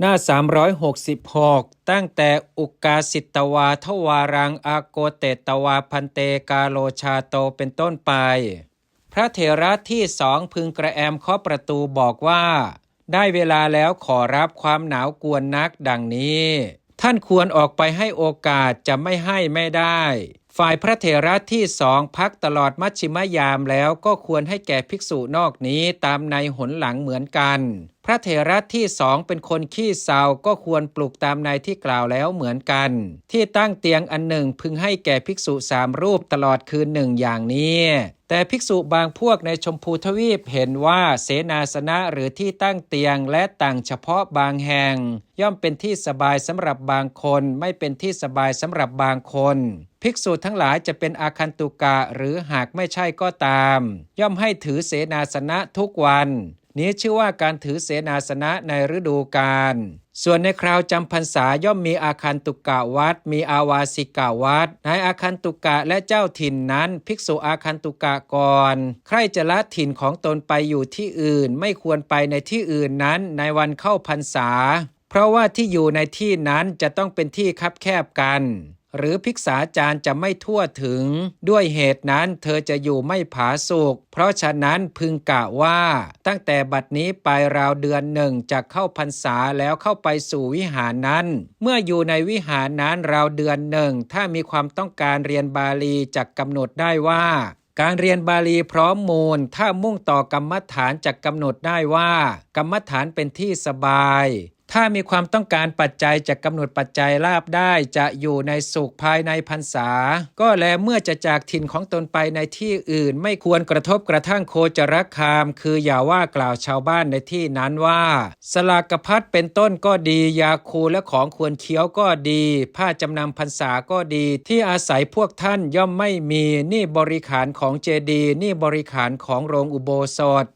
หน้า366ตั้งแต่อุกาสิตวาทวารังอาโกเตตวาพันเตกาโลชาโตเป็นต้นไปพระเถระที่สองพึงกระแอมเคาะประตูบอกว่าได้เวลาแล้วขอรับความหนาวกวนนักดังนี้ท่านควรออกไปให้โอกาสจะไม่ให้ไม่ได้ฝ่ายพระเถระที่สองพักตลอดมัชชิมยามแล้วก็ควรให้แก่ภิกษุนอกนี้ตามในหนหลังเหมือนกันพระเถระที่สองเป็นคนขี้เศร้าก็ควรปลุกตามในที่กล่าวแล้วเหมือนกันที่ตั้งเตียงอันหนึ่งพึงให้แก่ภิกษุ3 รูปตลอดคืนหนึ่งอย่างนี้แต่ภิกษุบางพวกในชมพูทวีปเห็นว่าเสนาสนะหรือที่ตั้งเตียงและต่างเฉพาะบางแห่งย่อมเป็นที่สบายสำหรับบางคนไม่เป็นที่สบายสำหรับบางคนภิกษุทั้งหลายจะเป็นอาคันตุกะหรือหากไม่ใช่ก็ตามย่อมให้ถือเสนาสนะทุกวันนี้ชื่อว่าการถือเสนาสนะในฤดูกาลส่วนในคราวจำพรรษาย่อมมีอาคันตุกะวัดมีอาวาสิกะวัดในอาคันตุกะและเจ้าถิ่นนั้นภิกษุอาคันตุกะก่อนใครจะละถิ่นของตนไปอยู่ที่อื่นไม่ควรไปในที่อื่นนั้นในวันเข้าพรรษาเพราะว่าที่อยู่ในที่นั้นจะต้องเป็นที่คับแคบกันหรือภิกษาจารย์จะไม่ทั่วถึงด้วยเหตุนั้นเธอจะอยู่ไม่ผาสุกเพราะฉะนั้นพึงกะว่าตั้งแต่บัดนี้ไปราวเดือนหนึ่งจะเข้าพรรษาแล้วเข้าไปสู่วิหารนั้นเมื่ออยู่ในวิหารนั้นราวเดือนหนึ่งถ้ามีความต้องการเรียนบาลีจะกำหนดได้ว่าการเรียนบาลีพร้อมมูลถ้ามุ่งต่อกรรมฐานจะกำหนดได้ว่ากรรมฐานเป็นที่สบายถ้ามีความต้องการปัจจัยจะกำหนดปัจจัยลาภได้จะอยู่ในสุขภายในพรรษาก็แลเมื่อจะจากถิ่นของตนไปในที่อื่นไม่ควรกระทบกระทั่งโคจรคามคืออย่าว่ากล่าวชาวบ้านในที่นั้นว่าสลากพัดเป็นต้นก็ดียาคูและของควรเคี้ยวก็ดีผ้าจำนำพรรษาก็ดีที่อาศัยพวกท่านย่อมไม่มีนี่บริขารของเจดีย์นี่บริขารของโรงอุโบสถ